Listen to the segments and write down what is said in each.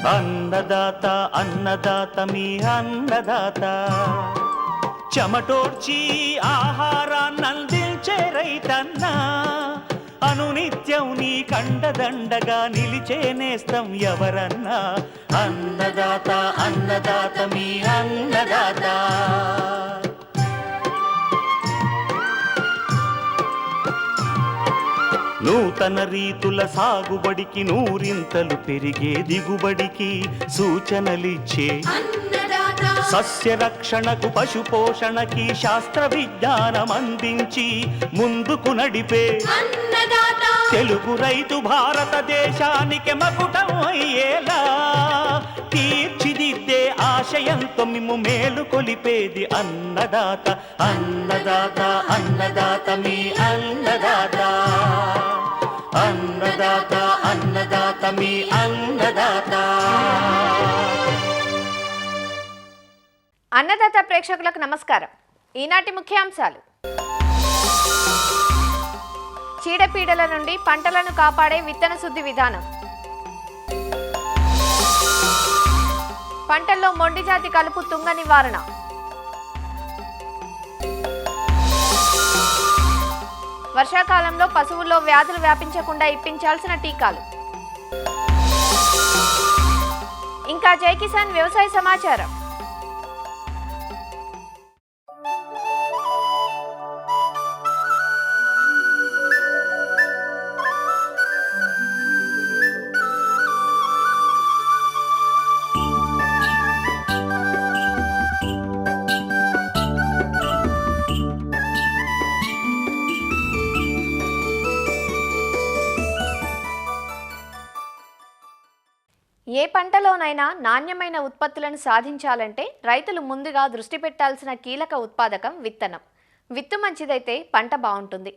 అన్నదాత అన్నదాత మీ అన్నదాత చెమటోడ్చి ఆహారాన్నందించే రైతన్నా అనునిత్యం నీ కండదండగా నిలిచే నేస్తం ఎవరన్నా అన్నదాత అన్నదాత మీ అన్నదాత. నూతన రీతుల సాగుబడికి నూరింతలు పెరిగే దిగుబడికి సూచనలిచ్చే సస్య రక్షణకు పశు పోషణకి శాస్త్ర విజ్ఞానం అందించి ముందుకు నడిపే తెలుగు రైతు భారతదేశానికి మకుటం అయ్యేలా తీర్చిదిద్దే ఆశయంతో మిమ్ము మేలు కొలిపేది అన్నదాత అన్నదాత అన్నదాత మీ అన్నదాత అన్నదాత అన్నదాత మీ అన్నదాత. అన్నదాత ప్రేక్షకులకు నమస్కారం. ఈనాటి ముఖ్యాంశాలు: చీడపీడల నుండి పంటలను కాపాడే విత్తన శుద్ధి విధానం, పంటల్లో మొండి జాతి కలుపు తుంగ నివారణ, వర్షాకాలంలో పశువుల్లో వ్యాధులు వ్యాపించకుండా ఇప్పించాల్సిన టీకాలు, ఇంకా జై కిసాన్ వ్యవసాయ సమాచారం. ఏ పంటలోనైనా నాణ్యమైన ఉత్పత్తులను సాధించాలంటే రైతులు ముందుగా దృష్టి పెట్టాల్సిన కీలక ఉత్పాదకం విత్తనం. విత్తు మంచిదైతే పంట బాగుంటుంది.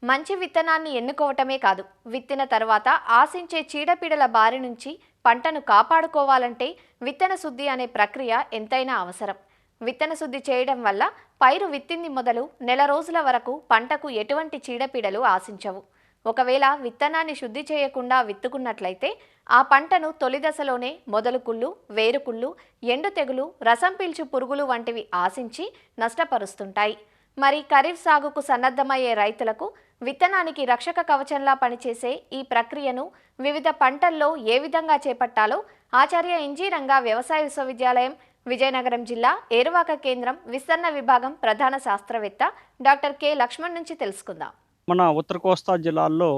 మంచి విత్తనాన్ని ఎన్నుకోవటమే కాదు, విత్తిన తర్వాత ఆశించే చీడపీడల బారి నుంచి పంటను కాపాడుకోవాలంటే విత్తన శుద్ధి అనే ప్రక్రియ ఎంతైనా అవసరం. విత్తన శుద్ధి చేయడం వల్ల పైరు విత్తింది మొదలు నెల రోజుల వరకు పంటకు ఎటువంటి చీడపీడలు ఆశించవు. ఒకవేళ విత్తనాన్ని శుద్ధి చేయకుండా విత్తుకున్నట్లయితే ఆ పంటను తొలి దశలోనే మొదలుకుళ్ళు, వేరుకుళ్ళు, ఎండు తెగులు, రసం పీల్చు పురుగులు వంటివి ఆశించి నష్టపరుస్తుంటాయి. మరి ఖరీఫ్ సాగుకు సన్నద్ధమయ్యే రైతులకు విత్తనానికి రక్షక కవచంలా పనిచేసే ఈ ప్రక్రియను వివిధ పంటల్లో ఏ విధంగా చేపట్టాలో ఆచార్య ఎన్జీ రంగా వ్యవసాయ విశ్వవిద్యాలయం, విజయనగరం జిల్లా ఏరువాక కేంద్రం విస్తరణ విభాగం ప్రధాన శాస్త్రవేత్త డాక్టర్ కె లక్ష్మణ్ నుంచి తెలుసుకుందాం. మన ఉత్తర కోస్తా జిల్లాల్లో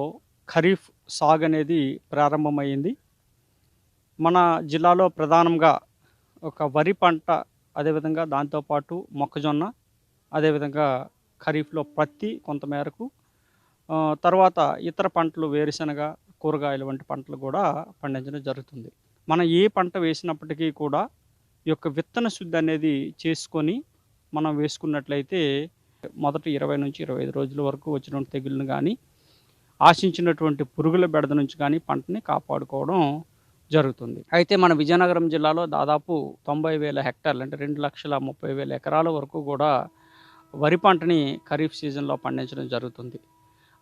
ఖరీఫ్ సాగు అనేది ప్రారంభమైంది. మన జిల్లాలో ప్రధానంగా ఒక వరి పంట, అదేవిధంగా దాంతోపాటు మొక్కజొన్న, అదేవిధంగా ఖరీఫ్లో పత్తి కొంతమేరకు, తర్వాత ఇతర పంటలు వేరుశనగ, కూరగాయలు వంటి పంటలు కూడా పండించడం జరుగుతుంది. మనం ఏ పంట వేసినప్పటికీ కూడా ఈ యొక్క విత్తన శుద్ధి అనేది చేసుకొని మనం వేసుకున్నట్లయితే మొదటి 20 నుంచి 25 రోజుల వరకు వచ్చిన తెగుళ్ళను కానీ, ఆశించినటువంటి పురుగుల బెడద నుంచి కానీ పంటని కాపాడుకోవడం జరుగుతుంది. అయితే మన విజయనగరం జిల్లాలో దాదాపు 90,000 హెక్టార్లు, అంటే 2,30,000 ఎకరాల వరకు కూడా వరి పంటని ఖరీఫ్ సీజన్లో పండించడం జరుగుతుంది.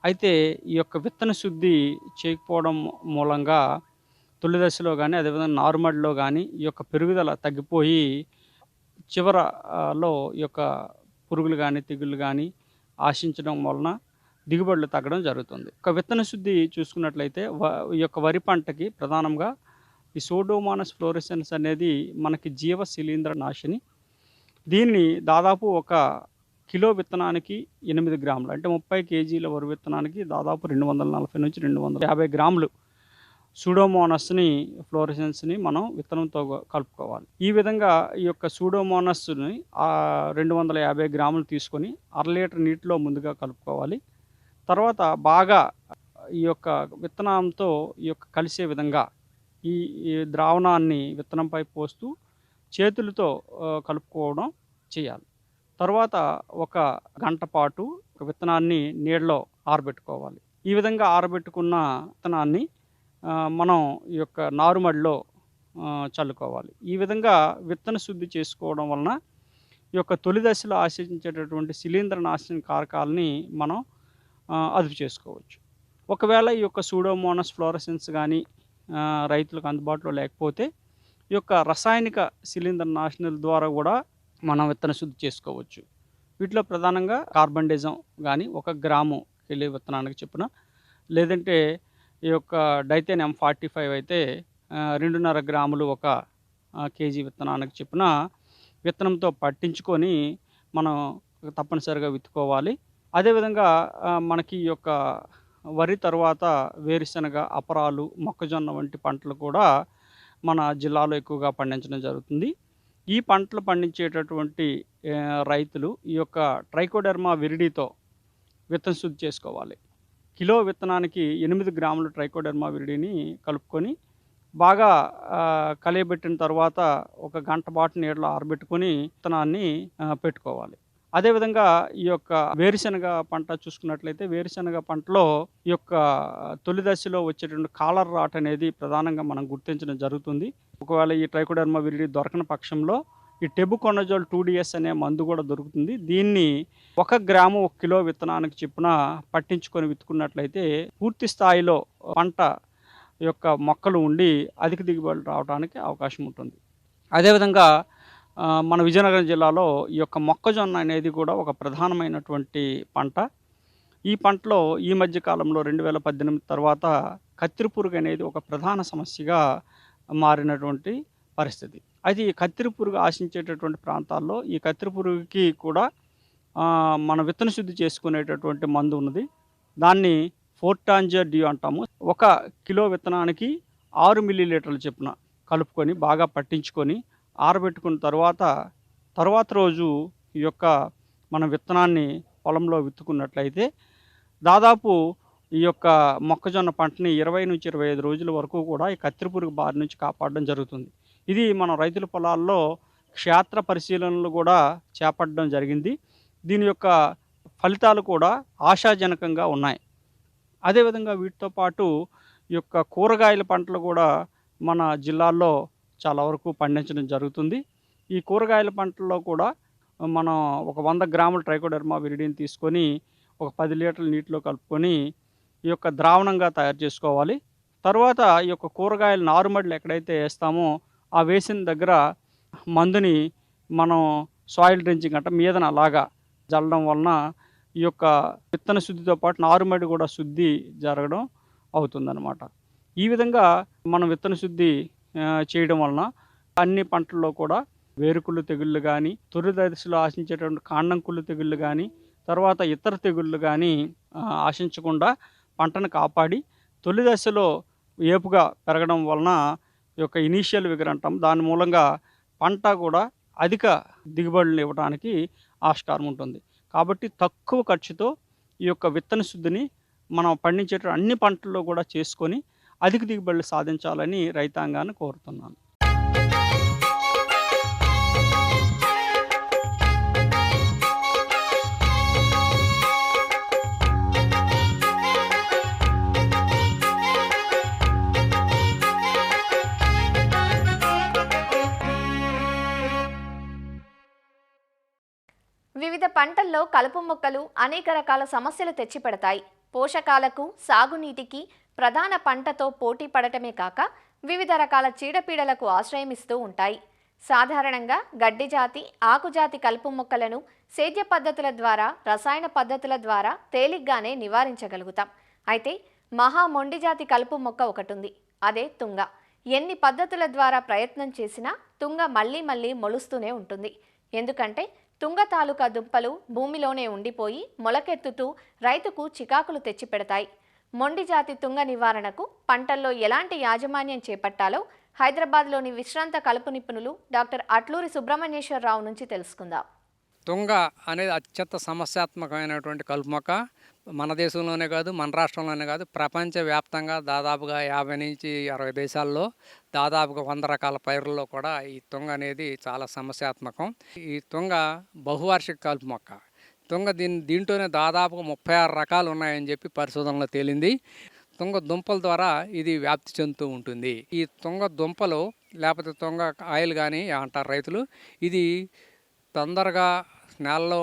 అయితే ఈ యొక్క విత్తన శుద్ధి చేయకపోవడం మూలంగా తొలి దశలో కానీ, అదేవిధంగా నారుమడిలో కానీ ఈ యొక్క పెరుగుదల తగ్గిపోయి చివరలో ఈ యొక్క పురుగులు కానీ, తెగుళ్ళు కానీ ఆశించడం వలన దిగుబడులు తగ్గడం జరుగుతుంది. ఒక విత్తన శుద్ధి చూసుకున్నట్లయితే ఈ యొక్క వరి పంటకి ప్రధానంగా ఈ సూడోమోనాస్ ఫ్లోరెసెన్స్ అనేది మనకి జీవ శిలీంద్ర నాశిని. దీన్ని దాదాపు ఒక కిలో విత్తనానికి 8 గ్రాములు, అంటే 30 కేజీల వరి విత్తనానికి దాదాపు 240 నుంచి 250 గ్రాములు సూడోమోనాస్ని, ఫ్లోరెసెన్స్ని మనం విత్తనంతో కలుపుకోవాలి. ఈ విధంగా ఈ యొక్క సూడోమోనాస్ని 250 గ్రాములు తీసుకొని 1/2 లీటర్ నీటిలో ముందుగా కలుపుకోవాలి. తర్వాత బాగా ఈ యొక్క విత్తనంతో ఈ యొక్క కలిసే విధంగా ఈ ద్రావణాన్ని విత్తనంపై పోస్తూ చేతులతో కలుపుకోవడం చేయాలి. తర్వాత ఒక గంట పాటు విత్తనాన్ని నీడలో ఆరబెట్టుకోవాలి. ఈ విధంగా ఆరబెట్టుకున్న విత్తనాన్ని మనం ఈ యొక్క నారుమడిలో చల్లుకోవాలి. ఈ విధంగా విత్తన శుద్ధి చేసుకోవడం వలన ఈ యొక్క తొలి దశలో ఆశించేటటువంటి శిలీంద్ర నాశన కారకాలని మనం అదుపు చేసుకోవచ్చు. ఒకవేళ ఈ యొక్క సూడోమోనాస్ ఫ్లోరెసెన్స్ కానీ రైతులకు అందుబాటులో లేకపోతే ఈ యొక్క రసాయనిక శిలీంద్ర నాశనుల ద్వారా కూడా మనం విత్తన శుద్ధి చేసుకోవచ్చు. వీటిలో ప్రధానంగా కార్బండిజం కానీ 1 గ్రాము కిలో విత్తనానికి చొప్పున, లేదంటే ఈ యొక్క డైథేన్ M45 అయితే 2.5 గ్రాములు 1 కేజీ విత్తనానికి చొప్పున విత్తనంతో పట్టించుకొని మనం తప్పనిసరిగా విత్తుకోవాలి. అదేవిధంగా మనకి ఈ యొక్క వరి తర్వాత వేరుశనగ, అపరాలు, మొక్కజొన్న వంటి పంటలు కూడా మన జిల్లాలో ఎక్కువగా పండించడం జరుగుతుంది. ఈ పంటలు పండించేటటువంటి రైతులు ఈ యొక్క ట్రైకోడెర్మా విరిడితో విత్తన శుద్ధి చేసుకోవాలి. కిలో విత్తనానికి 8 గ్రాముల ట్రైకోడెర్మా విరిడిని కలుపుకొని బాగా కలియబెట్టిన తర్వాత 1 గంట పాటు నీడలో ఆరబెట్టుకొని విత్తనాన్ని పెట్టుకోవాలి. అదేవిధంగా ఈ యొక్క వేరుశనగ పంట చూసుకున్నట్లయితే వేరుశనగ పంటలో ఈ యొక్క తొలి దశలో వచ్చేటువంటి కాలర్ రాట్ అనేది ప్రధానంగా మనం గుర్తించడం జరుగుతుంది. ఒకవేళ ఈ ట్రైకోడెర్మా విరిడి దొరకని పక్షంలో ఈ టెబుకొనజోల్ 2DS అనే మందు కూడా దొరుకుతుంది. దీన్ని 1 గ్రాము 1 కిలో విత్తనానికి చొప్పున పట్టించుకొని విత్తుకున్నట్లయితే పూర్తి స్థాయిలో పంట యొక్క మొక్కలు ఉండి అధిక దిగుబడులు రావడానికి అవకాశం ఉంటుంది. అదేవిధంగా మన విజయనగరం జిల్లాలో ఈ యొక్క మొక్కజొన్న అనేది కూడా ఒక ప్రధానమైనటువంటి పంట. ఈ పంటలో ఈ మధ్య కాలంలో 2018 తర్వాత కత్తిరి పురుగు అనేది ఒక ప్రధాన సమస్యగా మారినటువంటి పరిస్థితి. అది కత్తిరి పురుగు ఆశించేటటువంటి ప్రాంతాల్లో ఈ కత్తిరి పురుగుకి కూడా మన విత్తన శుద్ధి చేసుకునేటటువంటి మందు ఉన్నది. దాన్ని ఫోర్టాంజర్ డ్యూ అంటాము. 1 కిలో విత్తనానికి 6 మిల్లీలీటర్ల చొప్పున కలుపుకొని బాగా పట్టించుకొని ఆరబెట్టుకున్న తర్వాత రోజు ఈ యొక్క మన విత్తనాన్ని పొలంలో విత్తుకున్నట్లయితే దాదాపు ఈ యొక్క మొక్కజొన్న పంటని 20 నుంచి 25 రోజుల వరకు కూడా ఈ కత్తిరి పురుగు బారి నుంచి కాపాడడం జరుగుతుంది. ఇది మన రైతుల పొలాల్లో క్షేత్ర పరిశీలనలు కూడా చేపట్టడం జరిగింది. దీని యొక్క ఫలితాలు కూడా ఆశాజనకంగా ఉన్నాయి. అదేవిధంగా వీటితో పాటు ఈ యొక్క కూరగాయల పంటలు కూడా మన జిల్లాల్లో చాలా వరకు పండించడం జరుగుతుంది. ఈ కూరగాయల పంటల్లో కూడా మనం ఒక 100 గ్రాముల ట్రైకోడెర్మా విరిడిని తీసుకొని ఒక 10 లీటర్ల నీటిలో కలుపుకొని ఈ యొక్క ద్రావణంగా తయారు చేసుకోవాలి. తర్వాత ఈ యొక్క కూరగాయల నారుమడులు ఎక్కడైతే వేస్తామో ఆ వేసిన దగ్గర మందుని మనం సాయిల్ డ్రెంచింగ్ అంటే మీదన అలాగా జల్లడం వలన ఈ యొక్క విత్తన శుద్ధితో పాటు నారుమడి కూడా శుద్ధి జరగడం అవుతుందన్నమాట. ఈ విధంగా మనం విత్తన శుద్ధి చేయడం వలన అన్ని పంటల్లో కూడా వేరుకుళ్ళు తెగుళ్ళు కానీ, తొలి దశలో ఆశించేటువంటి కాండం కుళ్ళు తెగుళ్ళు కానీ, తర్వాత ఇతర తెగుళ్ళు కానీ ఆశించకుండా పంటను కాపాడి తొలి దశలో ఏపుగా పెరగడం వలన ఈ యొక్క ఇనీషియల్ విగర్ అంటాం. దాని మూలంగా పంట కూడా అధిక దిగుబడులు ఇవ్వడానికి ఆస్కారం ఉంటుంది. కాబట్టి తక్కువ ఖర్చుతో ఈ యొక్క విత్తన శుద్ధిని మనం పండించే అన్ని పంటల్లో కూడా చేసుకొని అధిక దిగుబడులు సాధించాలని రైతాంగాన్ని కోరుతున్నాను. వివిధ పంటల్లో కలుపు మొక్కలు అనేక రకాల సమస్యలు తెచ్చిపెడతాయి. పోషకాలకు, సాగునీటికి ప్రధాన పంటతో పోటీ పడటమే కాక వివిధ రకాల చీడపీడలకు ఆశ్రయమిస్తూ ఉంటాయి. సాధారణంగా గడ్డి జాతి, ఆకుజాతి కలుపు మొక్కలను సేద్య పద్ధతుల ద్వారా, రసాయన పద్ధతుల ద్వారా తేలిగ్గానే నివారించగలుగుతాం. అయితే మహా మొండి జాతి కలుపు మొక్క ఒకటి ఉంది. అదే తుంగ. ఎన్ని పద్ధతుల ద్వారా ప్రయత్నం చేసినా తుంగ మళ్ళీ మళ్ళీ మొలుస్తూనే ఉంటుంది. ఎందుకంటే తుంగ తాలూకా దుంపలు భూమిలోనే ఉండిపోయి మొలకెత్తుతూ రైతుకు చికాకులు తెచ్చిపెడతాయి. మొండి జాతి తుంగ నివారణకు పంటల్లో ఎలాంటి యాజమాన్యం చేపట్టాలో హైదరాబాద్లోని విశ్రాంత కలుపు నిపుణులు డాక్టర్ అట్లూరి సుబ్రహ్మణ్యేశ్వరరావు నుంచి తెలుసుకుందాం. తుంగ అనేది అత్యంత సమస్యాత్మకమైనటువంటి కలుపు మొక్క. మన దేశంలోనే కాదు, మన రాష్ట్రంలోనే కాదు, ప్రపంచవ్యాప్తంగా దాదాపుగా 50 నుంచి 60 దేశాల్లో దాదాపుగా 100 రకాల పైరుల్లో కూడా ఈ తుంగ అనేది చాలా సమస్యాత్మకం. ఈ తుంగ బహువార్షిక కలుపు మొక్క. తుంగ దీంట్లోనే దాదాపుగా 36 రకాలు ఉన్నాయని చెప్పి పరిశోధనలో తేలింది. తుంగ దుంపల ద్వారా ఇది వ్యాప్తి చెందుతూ ఉంటుంది. ఈ తుంగ దుంపలు లేకపోతే తుంగ ఆయిల్ కానీ అంటారు రైతులు. ఇది తొందరగా నేలలో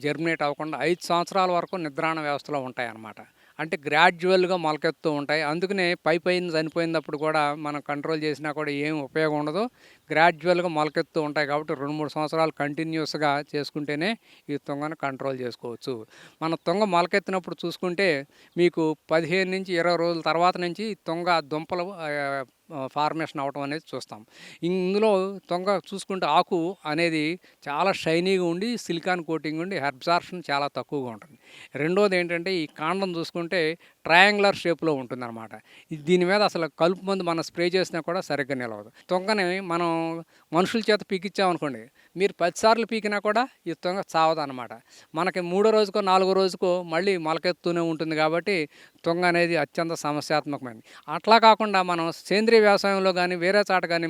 జర్మినేట్ అవ్వకుండా 5 సంవత్సరాల వరకు నిద్రాణ వ్యవస్థలో ఉంటాయన్నమాట. అంటే గ్రాడ్యువల్గా మొలకెత్తు ఉంటాయి. అందుకనే పైన చనిపోయినప్పుడు కూడా మనం కంట్రోల్ చేసినా కూడా ఏం ఉపయోగం ఉండదు. గ్రాడ్యువల్గా మొలకెత్తు ఉంటాయి కాబట్టి 2-3 సంవత్సరాలు కంటిన్యూస్గా చేసుకుంటేనే ఈ తుంగను కంట్రోల్ చేసుకోవచ్చు. మన తుంగ మొలకెత్తినప్పుడు చూసుకుంటే మీకు 15-20 రోజుల తర్వాత నుంచి తుంగ దుంపలు ఫార్మేషన్ అవటం అనేది చూస్తాం. ఇందులో తుంగ చూసుకుంటే ఆకు అనేది చాలా షైనీగా ఉండి సిలికాన్ కోటింగ్ ఉండి అబ్జార్ప్షన్ చాలా తక్కువగా ఉంటుంది. రెండోది ఏంటంటే ఈ కాండం చూసుకుంటే ట్రయాంగులర్ షేప్లో ఉంటుందన్నమాట. దీని మీద అసలు కలుపు మందు మనం స్ప్రే చేసినా కూడా సరిగ్గా నిలవదు. తుంగని మనం మనుషుల చేత పీకిచ్చామనుకోండి, మీరు 10 సార్లు పీకినా కూడా ఈ తుంగ చావదన్నమాట. మనకి 3వ రోజుకో 4వ రోజుకో మళ్ళీ మొలకెత్తుతూనే ఉంటుంది కాబట్టి తుంగ అనేది అత్యంత సమస్యాత్మకమైనది. అట్లా కాకుండా మనం సేంద్రీయ వ్యవసాయంలో కానీ వేరే చాట కానీ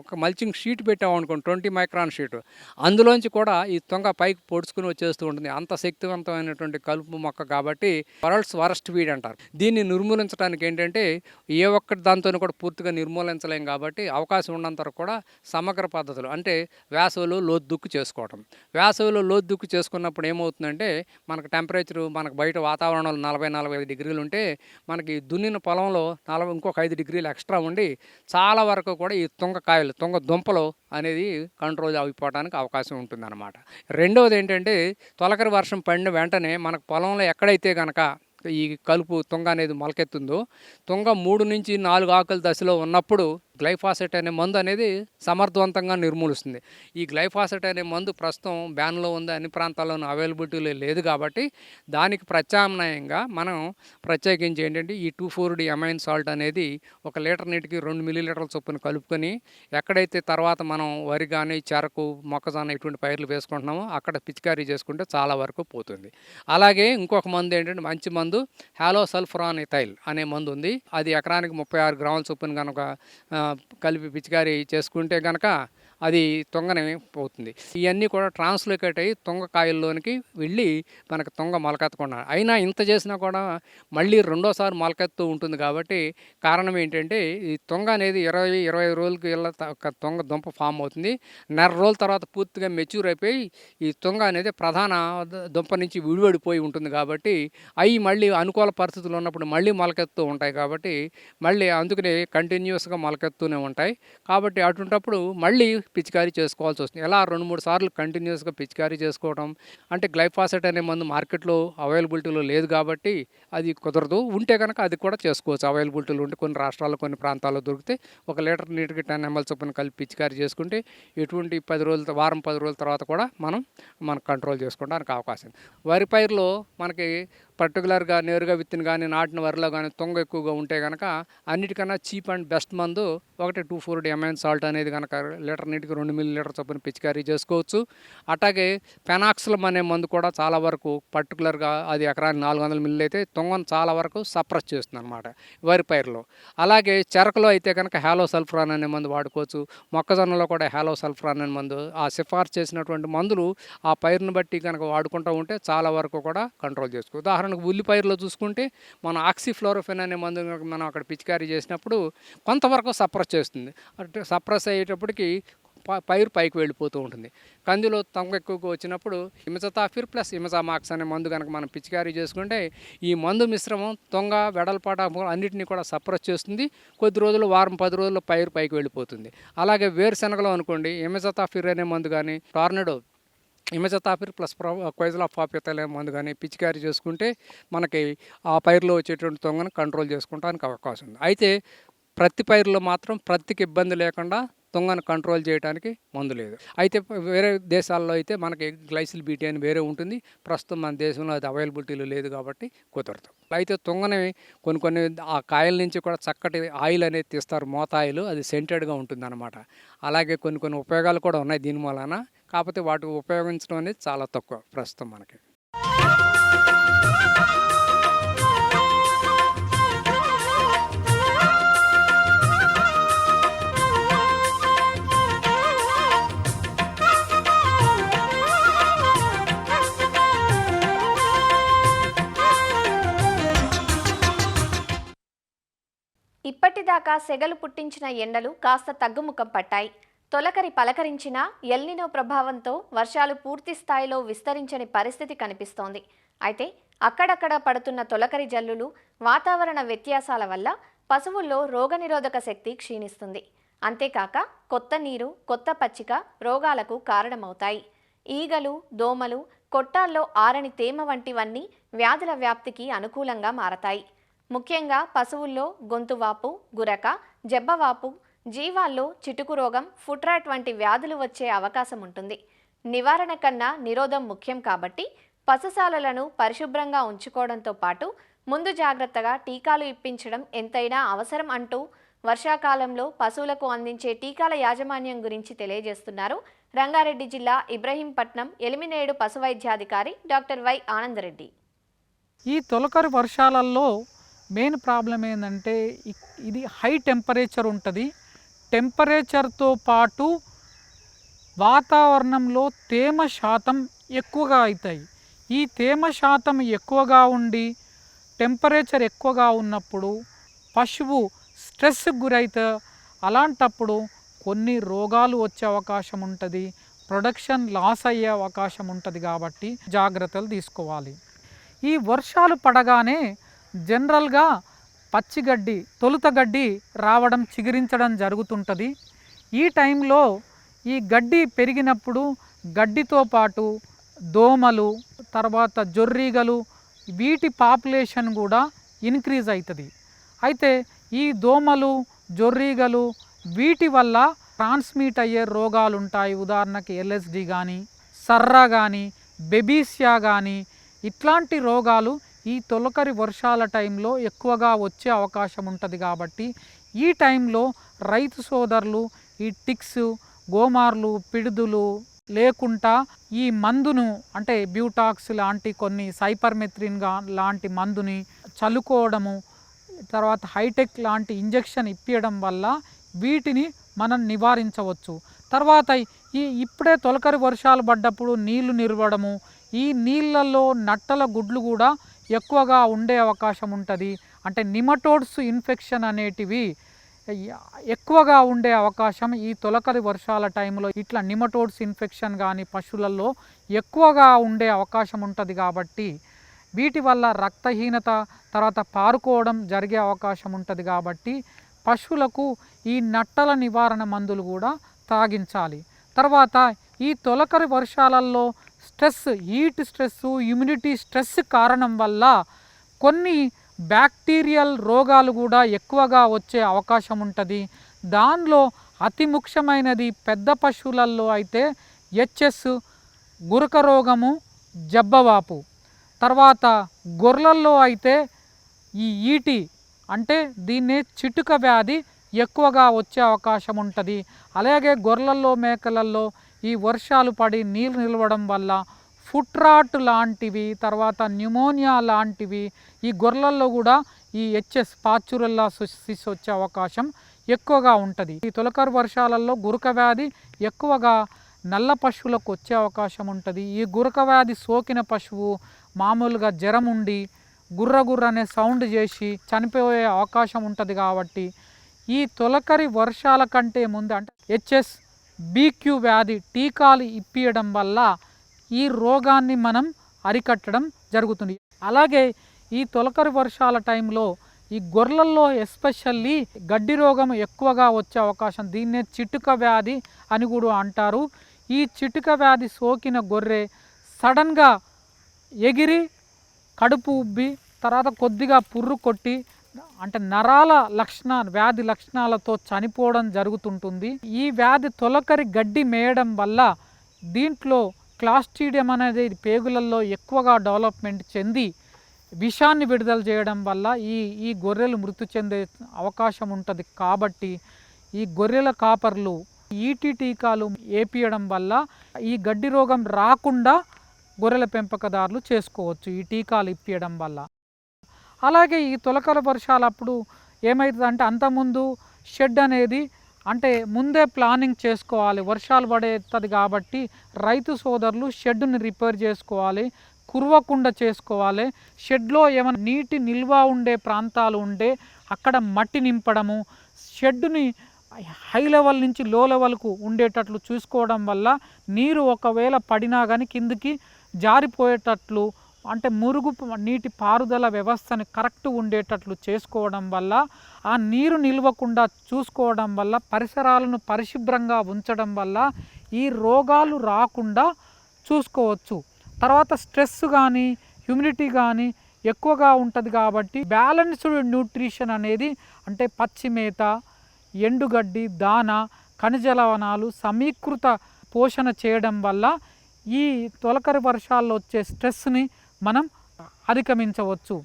ఒక మల్చింగ్ షీట్ పెట్టామనుకోండి, 20 మైక్రాన్ షీటు, అందులోంచి కూడా ఈ తుంగ పైకి పొడుచుకుని వచ్చేస్తూ ఉంటుంది. అంత శక్తివంతమైనటువంటి కలుపు మొక్క కాబట్టి వరల్డ్స్ వరస్ట్ వీడ్ అంటారు. దీన్ని నిర్మూలించడానికి ఏంటంటే ఏ ఒక్కటి దాంతో కూడా పూర్తిగా నిర్మూలించలేం కాబట్టి అవకాశం ఉన్నంత వరకు కూడా సమగ్ర పద్ధతులు అంటే వేసవిలో లోతు దుక్కు చేసుకోవటం. వేసవిలో లోతు దుక్కు చేసుకున్నప్పుడు ఏమవుతుందంటే మనకు టెంపరేచరు మనకు బయట వాతావరణంలో 40-45 డిగ్రీలు ఉంటే మనకి దున్నిన పొలంలో ఇంకొక 5 డిగ్రీలు ఎక్స్ట్రా ఉండి చాలా వరకు కూడా ఈ తుంగ దుంపలు అనేది కంట్రోల్ అయిపోవడానికి అవకాశం ఉంటుందన్నమాట. రెండవది ఏంటంటే తొలకరి వర్షం పడిన వెంటనే మనకు పొలంలో ఎక్కడైతే కనుక ఈ కలుపు తుంగ అనేది మొలకెత్తుందో తుంగ 3-4 ఆకుల దశలో ఉన్నప్పుడు గ్లైఫాసెట్ అనే మందు అనేది సమర్థవంతంగా నిర్మూలిస్తుంది. ఈ గ్లైఫాసెట్ అనే మందు ప్రస్తుతం బ్యాన్లో ఉంది, అన్ని ప్రాంతాల్లోనూ అవైలబిలిటీలో లేదు కాబట్టి దానికి ప్రత్యామ్నాయంగా మనం ప్రత్యేకించి ఏంటంటే ఈ 2,4-D అమైన్ సాల్ట్ అనేది 1 లీటర్ నీటికి 2 మిల్లీలీటర్ల చొప్పున కలుపుకొని ఎక్కడైతే తర్వాత మనం వరి కానీ చెరకు మొక్కజొన్న ఇటువంటి పైర్లు వేసుకుంటున్నామో అక్కడ పిచికారీ చేసుకుంటే చాలా వరకు పోతుంది. అలాగే ఇంకొక మందు ఏంటంటే మంచి మందు హాలోసల్ఫ్రాన్ ఇథైల్ అనే మందు ఉంది. అది ఎకరానికి 36 గ్రాముల చొప్పున కనుక కలిపి పిచికారీ చేసుకుంటే కనుక అది తుంగని పోతుంది. ఇవన్నీ కూడా ట్రాన్స్లోకేట్ అయ్యి తుంగ కాయల్లోనికి వెళ్ళి మనకు తుంగ మొలకెత్తకుండా అయినా ఇంత చేసినా కూడా మళ్ళీ రెండోసారి మొలకెత్తు ఉంటుంది కాబట్టి కారణం ఏంటంటే ఈ తుంగ అనేది 20-25 రోజులకి తుంగ దుంప ఫామ్ అవుతుంది. నెల రోజుల తర్వాత పూర్తిగా మెచ్యూర్ అయిపోయి ఈ తుంగ అనేది ప్రధాన దుంప నుంచి విడివడిపోయి ఉంటుంది కాబట్టి అవి మళ్ళీ అనుకూల పరిస్థితులు ఉన్నప్పుడు మళ్ళీ మొలకెత్తు ఉంటాయి కాబట్టి మళ్ళీ అందుకనే కంటిన్యూస్గా మొలకెత్తూనే ఉంటాయి. కాబట్టి అటువంటప్పుడు మళ్ళీ పిచికారీ చేసుకోవాల్సి వస్తుంది. ఎలా 2-3 సార్లు కంటిన్యూస్గా పిచికారీ చేసుకోవడం అంటే గ్లైఫాసెట్ అనే మందు మార్కెట్లో అవైలబిలిటీలో లేదు కాబట్టి అది కుదరదు. ఉంటే కనుక అది కూడా చేసుకోవచ్చు. అవైలబిలిటీలో ఉంటే కొన్ని రాష్ట్రాల్లో కొన్ని ప్రాంతాల్లో దొరికితే 1 లీటర్ నీటికి 10 ml చొప్పున కలిపి పిచికారీ చేసుకుంటే ఎటువంటి 10 రోజుల తర్వాత కూడా మనం కంట్రోల్ చేసుకోవడానికి అవకాశం. వరి పైరులో మనకి పర్టికులర్గా నేరుగా విత్తిన కానీ నాటిన వరిలో కానీ తుంగ ఎక్కువగా ఉంటే కనుక అన్నిటికన్నా చీప్ అండ్ బెస్ట్ మందు 2,4-D అమైన్ సాల్ట్ అనేది కనుక లీటర్ నీటికి 2 మిల్లీలీటర్ చొప్పున పిచికారీ చేసుకోవచ్చు. అట్లాగే పెనాక్సిలం అనే మందు కూడా చాలా వరకు పర్టికులర్గా అది ఎకరానికి 400 మిల్లీ అయితే తుంగను చాలా వరకు సప్రెస్ చేస్తుంది అనమాట వరి పైరులో. అలాగే చెరకులో అయితే కనుక హాలోసల్ఫ్రాన్ అనే మందు వాడుకోవచ్చు. మొక్కజొన్నలో కూడా హాలోసల్ఫ్రాన్ అనే మందు ఆ సిఫార్సు చేసినటువంటి మందులు ఆ పైరుని బట్టి కనుక వాడుకుంటూ ఉంటే చాలా వరకు కూడా కంట్రోల్ చేసుకోవచ్చు. ఉదాహరణకు ఉల్లిపైరులో చూసుకుంటే మనం ఆక్సిఫ్లోరోఫెన్ అనే మందు మనం అక్కడ పిచికారీ చేసినప్పుడు కొంతవరకు సప్రెస్ చేస్తుంది. అంటే సప్రెస్ అయ్యేటప్పటికి పైరు పైకి వెళ్ళిపోతూ ఉంటుంది. కందిలో తుంగ ఎక్కువగా వచ్చినప్పుడు ఇమిజాతాఫిర్ ప్లస్ ఇమిజామాక్స్ అనే మందు కనుక మనం పిచికారీ చేసుకుంటే ఈ మందు మిశ్రమం తుంగ వెడల్పాట అన్నిటినీ కూడా సప్రెస్ చేస్తుంది. కొద్ది రోజులు 10 రోజుల్లో పైరు పైకి వెళ్ళిపోతుంది. అలాగే వేరుశనగలో అనుకోండి ఇమిజాతాఫిర్ అనే మందు కానీ టార్నడో ఇమిజాతాఫిర్ ప్లస్ క్వైజలాఫాపిథైల్ అనే మందు కానీ పిచికారీ చేసుకుంటే మనకి ఆ పైరులో వచ్చేటువంటి తుంగను కంట్రోల్ చేసుకోవడానికి అవకాశం ఉంది. అయితే ప్రతి పైరులో మాత్రం ప్రతికి ఇబ్బంది లేకుండా తుంగను కంట్రోల్ చేయడానికి మందు లేదు. అయితే వేరే దేశాల్లో అయితే మనకి గ్లైసిల్ బీటీ అని వేరే ఉంటుంది. ప్రస్తుతం మన దేశంలో అది అవైలబిలిటీలో లేదు కాబట్టి కుదరదు. అయితే తుంగని కొన్ని ఆ కాయల నుంచి కూడా చక్కటి ఆయిల్ అనేది తీస్తారు, మోత ఆయిల్, అది సెంటెడ్గా ఉంటుంది అనమాట. అలాగే కొన్ని ఉపయోగాలు కూడా ఉన్నాయి దీని వలన. కాకపోతే వాటి ఉపయోగించడం అనేది చాలా తక్కువ ప్రస్తుతం మనకి. ఇప్పటిదాకా సెగలు పుట్టించిన ఎండలు కాస్త తగ్గుముఖం పట్టాయి. తొలకరి పలకరించినా ఎల్నినో ప్రభావంతో వర్షాలు పూర్తి స్థాయిలో విస్తరించని పరిస్థితి కనిపిస్తోంది. అయితే అక్కడక్కడ పడుతున్న తొలకరి జల్లులు, వాతావరణ వ్యత్యాసాల వల్ల పశువుల్లో రోగనిరోధక శక్తి క్షీణిస్తుంది. అంతేకాక కొత్త నీరు, కొత్త పచ్చిక రోగాలకు కారణమవుతాయి. ఈగలు, దోమలు, కొట్టాల్లో ఆరని తేమ వంటివన్నీ వ్యాధుల వ్యాప్తికి అనుకూలంగా మారతాయి. ముఖ్యంగా పశువుల్లో గొంతువాపు, గురక, జబ్బవాపు, జీవాల్లో చిటుకు రోగం, ఫుట్రాట్ వంటి వ్యాధులు వచ్చే అవకాశం ఉంటుంది. నివారణ కన్నా నిరోధం ముఖ్యం కాబట్టి పశుశాలలను పరిశుభ్రంగా ఉంచుకోవడంతో పాటు ముందు జాగ్రత్తగా టీకాలు ఇప్పించడం ఎంతైనా అవసరం అంటూ వర్షాకాలంలో పశువులకు అందించే టీకాల యాజమాన్యం గురించి తెలియజేస్తున్నారు రంగారెడ్డి జిల్లా ఇబ్రహీంపట్నం ఎలిమినేడు పశువైద్యాధికారి డాక్టర్ వై ఆనందరెడ్డి. ఈ తొలకరి వర్షాలలో మెయిన్ ప్రాబ్లం ఏంటంటే ఇది హై టెంపరేచర్ ఉంటుంది. టెంపరేచర్తో పాటు వాతావరణంలో తేమ శాతం ఎక్కువగా అవుతాయి. ఈ తేమ శాతం ఎక్కువగా ఉండి టెంపరేచర్ ఎక్కువగా ఉన్నప్పుడు పశువు స్ట్రెస్కి గురైతే అలాంటప్పుడు కొన్ని రోగాలు వచ్చే అవకాశం ఉంటుంది, ప్రొడక్షన్ లాస్ అయ్యే అవకాశం ఉంటుంది. కాబట్టి జాగ్రత్తలు తీసుకోవాలి. ఈ వర్షాలు పడగానే జనరల్గా పచ్చిగడ్డి, తొలుత గడ్డి రావడం, చిగురించడం జరుగుతుంటుంది. ఈ టైంలో ఈ గడ్డి పెరిగినప్పుడు గడ్డితో పాటు దోమలు, తర్వాత జొర్రీగలు, వీటి పాపులేషన్ కూడా ఇంక్రీజ్ అవుతుంది. అయితే ఈ దోమలు, జొర్రీగలు వీటి వల్ల ట్రాన్స్మిట్ అయ్యే రోగాలు ఉంటాయి. ఉదాహరణకి ఎల్ఎస్డి కానీ, సర్రా కానీ, బెబీసియా కానీ ఇట్లాంటి రోగాలు ఈ తొలకరి వర్షాల టైంలో ఎక్కువగా వచ్చే అవకాశం ఉంటుంది. కాబట్టి ఈ టైంలో రైతు సోదరులు ఈ టిక్స్, గోమార్లు, పిడుదులు లేకుండా ఈ మందును అంటే బ్యూటాక్స్ లాంటి కొన్ని సైపర్మెథ్రిన్ లాంటి మందుని చల్లుకోవడము, తర్వాత హైటెక్ లాంటి ఇంజెక్షన్ ఇప్పించడం వల్ల వీటిని మనం నివారించవచ్చు. తర్వాత ఇప్పుడే తొలకరి వర్షాలు పడ్డప్పుడు నీళ్లు నిలవడము, ఈ నీళ్ళల్లో నట్టల గుడ్లు కూడా ఎక్కువగా ఉండే అవకాశం ఉంటుంది. అంటే నిమటోడ్స్ ఇన్ఫెక్షన్ అనేటివి ఎక్కువగా ఉండే అవకాశం ఈ తొలకరి వర్షాల టైంలో ఇట్లా నిమటోడ్స్ ఇన్ఫెక్షన్ కానీ పశువులలో ఎక్కువగా ఉండే అవకాశం ఉంటుంది. కాబట్టి వీటి వల్ల రక్తహీనత, తర్వాత పారుకోవడం జరిగే అవకాశం ఉంటుంది. కాబట్టి పశువులకు ఈ నట్టల నివారణ మందులు కూడా తాగించాలి. తర్వాత ఈ తొలకరి వర్షాలలో stress, heat stress, immunity stress కారణం వల్ల కొన్ని బ్యాక్టీరియల్ రోగాలు కూడా ఎక్కువగా వచ్చే అవకాశం ఉంటుంది. దానిలో అతి ముఖ్యమైనది పెద్ద పశువులలో అయితే హెచ్ఎస్, గురక రోగము, జబ్బవాపు. తర్వాత గొర్రెల్లో అయితే ఈ ఈటి అంటే దీన్నే చిటుక వ్యాధి ఎక్కువగా వచ్చే అవకాశం ఉంటుంది. అలాగే గొర్రెల్లో, మేకలలో ఈ వర్షాలు పడి నీళ్ళు నిలవడం వల్ల ఫుట్రాట్ లాంటివి, తర్వాత న్యూమోనియా లాంటివి ఈ గొర్రెల్లో కూడా ఈ హెచ్ఎస్, పాచురెల్లా సిస్ వచ్చే అవకాశం ఎక్కువగా ఉంటుంది. ఈ తొలకరి వర్షాలలో గురక వ్యాధి ఎక్కువగా నల్ల పశువులకు వచ్చే అవకాశం ఉంటుంది. ఈ గురక వ్యాధి సోకిన పశువు మామూలుగా జ్వరం ఉండి గుర్ర అనే సౌండ్ చేసి చనిపోయే అవకాశం ఉంటుంది. కాబట్టి ఈ తొలకరి వర్షాల కంటే ముందు అంటే హెచ్ఎస్, బీక్యూ వ్యాధి టీకాలు ఇప్పించడం వల్ల ఈ రోగాన్ని మనం అరికట్టడం జరుగుతుంది. అలాగే ఈ తొలకరి వర్షాల టైంలో ఈ గొర్రెల్లో ఎస్పెషల్లీ గడ్డి రోగం ఎక్కువగా వచ్చే అవకాశం, దీన్నే చిటుక వ్యాధి అని కూడా అంటారు. ఈ చిటుక వ్యాధి సోకిన గొర్రె సడన్గా ఎగిరి కడుపు ఉబ్బి తర్వాత కొద్దిగా పుర్రు కొట్టి అంటే నరాల వ్యాధి లక్షణాలతో చనిపోవడం జరుగుతుంటుంది. ఈ వ్యాధి తొలకరి గడ్డి మేయడం వల్ల దీంట్లో క్లాస్ట్రీడియం అనేది పేగులలో ఎక్కువగా డెవలప్మెంట్ చెంది విషాన్ని విడుదల చేయడం వల్ల ఈ గొర్రెలు మృతి చెందే అవకాశం ఉంటుంది. కాబట్టి ఈ గొర్రెల కాపర్లు ఈటీ టీకాలు వేపించడం వల్ల ఈ గడ్డి రోగం రాకుండా గొర్రెల పెంపకదారులు చేసుకోవచ్చు ఈ టీకాలు ఇప్పించడం వల్ల. అలాగే ఈ తొలకరి వర్షాలప్పుడు ఏమవుతుందంటే అంతకుముందు షెడ్ అనేది అంటే ముందే ప్లానింగ్ చేసుకోవాలి. వర్షాలు పడేస్తుంది కాబట్టి రైతు సోదరులు షెడ్డుని రిపేర్ చేసుకోవాలి, కురవకుండా చేసుకోవాలి. షెడ్లో ఏమైనా నీటి నిల్వ ఉండే ప్రాంతాలు ఉంటే అక్కడ మట్టి నింపడము, షెడ్డుని హై లెవెల్ నుంచి లో లెవెల్కు ఉండేటట్లు చూసుకోవడం వల్ల నీరు ఒకవేళ పడినా కానీ కిందికి జారిపోయేటట్లు, అంటే మురుగు నీటి పారుదల వ్యవస్థని కరెక్ట్ ఉండేటట్లు చేసుకోవడం వల్ల, ఆ నీరు నిల్వకుండా చూసుకోవడం వల్ల, పరిసరాలను పరిశుభ్రంగా ఉంచడం వల్ల ఈ రోగాలు రాకుండా చూసుకోవచ్చు. తర్వాత స్ట్రెస్ కానీ హ్యూమిడిటీ కానీ ఎక్కువగా ఉంటుంది కాబట్టి బ్యాలెన్స్డ్ న్యూట్రిషన్ అనేది, అంటే పచ్చి మేత, ఎండుగడ్డి, దాన, ఖనిజ లవణాలు సమీకృత పోషణ చేయడం వల్ల ఈ తొలకరి వర్షాల్లో వచ్చే స్ట్రెస్ని మనం అధిగమించవచ్చు.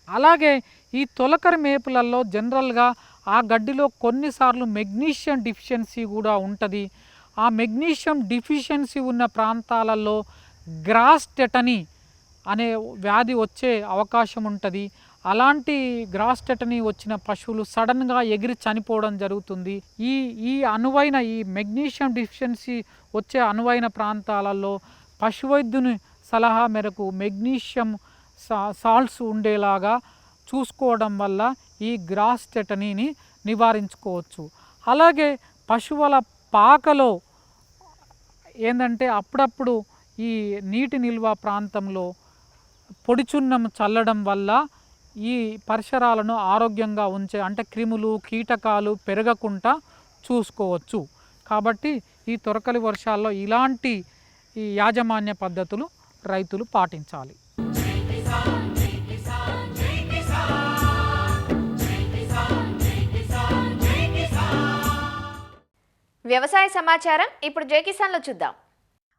అలాగే ఈ తొలకరి మేపులలో జనరల్గా ఆ గడ్డిలో కొన్నిసార్లు మెగ్నీషియం డిఫిషియన్సీ కూడా ఉంటుంది. ఆ మెగ్నీషియం డిఫిషియన్సీ ఉన్న ప్రాంతాలలో గ్రాస్ టెటనీ అనే వ్యాధి వచ్చే అవకాశం ఉంటుంది. అలాంటి గ్రాస్ టెటనీ వచ్చిన పశువులు సడన్గా ఎగిరి చనిపోవడం జరుగుతుంది. ఈ అనువైన ఈ మెగ్నీషియం డిఫిషియన్సీ వచ్చే అనువైన ప్రాంతాలలో పశువైద్యుని సలహా మేరకు మెగ్నీషియం సాల్ట్స్ ఉండేలాగా చూసుకోవడం వల్ల ఈ గ్రాస్ టెటనీని నివారించుకోవచ్చు. అలాగే పశువుల పాకలో ఏంటంటే అప్పుడప్పుడు ఈ నీటి నిల్వ ప్రాంతంలో పొడిచున్నం చల్లడం వల్ల ఈ పరిసరాలను ఆరోగ్యంగా ఉంచే, అంటే క్రిములు కీటకాలు పెరగకుండా చూసుకోవచ్చు. కాబట్టి ఈ తొలకరి వర్షాల్లో ఇలాంటి ఈ యాజమాన్య పద్ధతులు రైతులు పాటించాలి. వ్యవసాయ సమాచారం ఇప్పుడు జై కిసాన్లో చూద్దాం.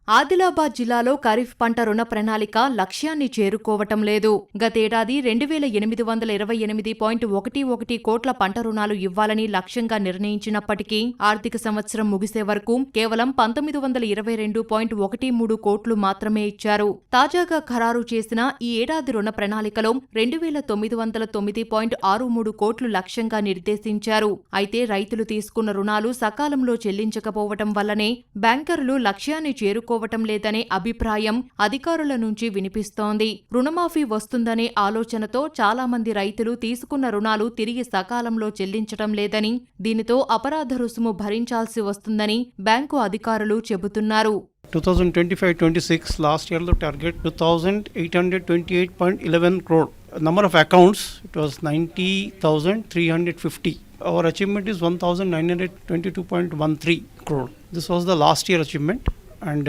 ఆదిలాబాద్ జిల్లాలో ఖరీఫ్ పంట రుణ ప్రణాళిక లక్ష్యాన్ని చేరుకోవటం లేదు. గతేడాది 2828.11 కోట్ల పంట రుణాలు ఇవ్వాలని లక్ష్యంగా నిర్ణయించినప్పటికీ ఆర్థిక సంవత్సరం ముగిసే వరకు కేవలం 1922.13 కోట్లు మాత్రమే ఇచ్చారు. తాజాగా ఖరారు చేసిన ఈ ఏడాది రుణ ప్రణాళికలో 2909.63 కోట్లు లక్ష్యంగా నిర్దేశించారు. అయితే రైతులు తీసుకున్న రుణాలు సకాలంలో చెల్లించకపోవటం వల్లనే బ్యాంకర్లు లక్ష్యాన్ని చేరుకోవటం లేదనే అభిప్రాయం అధికారుల నుంచి వినిపిస్తోంది. రుణమాఫీ వస్తుందనే ఆలోచనతో చాలా మంది రైతులు తీసుకున్న రుణాలు తిరిగి సకాలంలో చెల్లించటం లేదని, దీనితో అపరాధ రుసుము భరించాల్సి వస్తుందని బ్యాంకు అధికారులు చెబుతున్నారు. 2025-26 last year the target 2828.11 crore. Number of accounts it was 90,350. Our achievement is 1922.13 crore. This was the last year achievement. And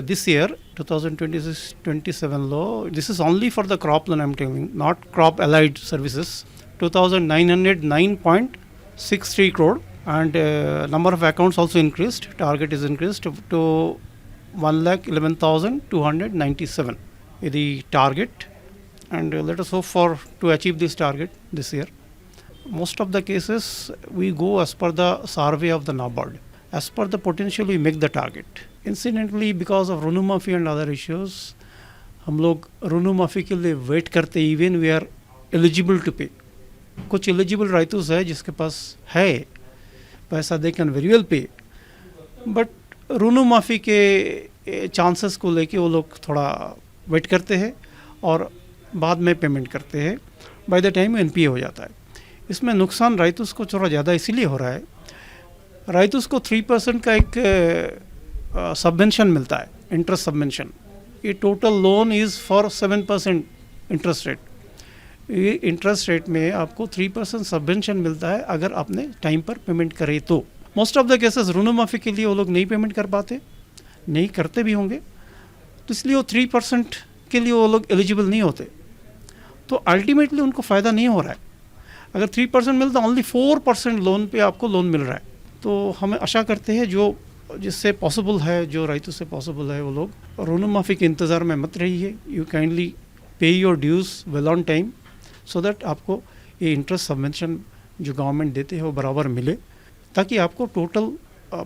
this year 2026-27 law, this is only for the crop loan I'm telling, not crop allied services. 2909.63 crore, and number of accounts also increased. Target is increased to 1,11,297 is the target, and let us hope for to achieve this target this year. Most of the cases we go as per the survey of the NABARD. As per the potential we make the target. Incidentally, because of ऋण माफी and other issues, हम लोग ऋण माफी के लिए wait करते, even we are eligible to pay. कुछ एलिजिबल राइतर्स है जिसके पास है पैसा, they can very well pay, but ऋण माफी के चांसेस को लेके वो लोग थोड़ा वेट करते हैं और बाद में पेमेंट करते हैं. बाय द टाइम NPA हो जाता है. इसमें नुकसान राइतर्स को थोड़ा ज़्यादा इसीलिए हो रहा है, राइतर्स को 3% का एक सबवेंशन मिलता है, इंटरेस्ट सबवेंशन. ये total loan is for 7% interest rate. ये इंटरेस्ट रेट में आपको 3% सबवेंशन मिलता है अगर आपने टाइम पर पेमेंट करे तो. मोस्ट ऑफ द केसेस ऋण माफी के लिए वो लोग नहीं पेमेंट कर पाते, नहीं करते भी होंगे, तो इसलिए वो 3% के लिए वो लोग एलिजिबल नहीं होते. तो अल्टीमेटली उनको फ़ायदा नहीं हो रहा है. अगर 3% मिलता, ओनली 4% लोन पे आपको लोन मिल रहा है. तो हमें आशा करते हैं जो जिससे पॉसिबल है, जो राइतों से पॉसिबल है, वो लोग ऋण माफ़ी के इंतज़ार में मत रहिए. You kindly pay your dues well on time so that आपको ये इंटरेस्ट सबवेंशन जो गवर्नमेंट देते हैं वो बराबर मिले, ताकि आपको टोटल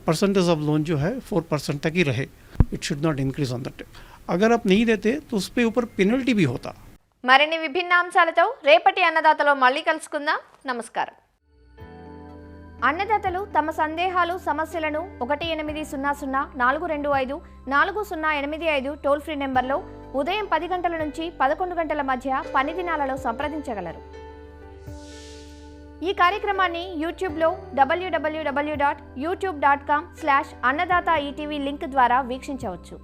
परसेंटेज ऑफ लोन जो है 4% तक ही रहे. It should not increase on that. अगर आप नहीं देते तो उस पर ऊपर पेनल्टी भी होता. మరిన్ని విభిన్న అంశాలతో రేపటి అన్నదాతలో మళ్ళీ కలుసుకుందాం. నమస్కారం. అన్నదాతలు తమ సందేహాలు సమస్యలను 1800-425-4085 టోల్ ఫ్రీ నెంబర్లో ఉదయం 10 గంటల నుంచి 11 గంటల మధ్య పని దినాలలో సంప్రదించగలరు. ఈ కార్యక్రమాన్ని యూట్యూబ్లో www.youtube.com/annadaata ETV లింక్ ద్వారా వీక్షించవచ్చు.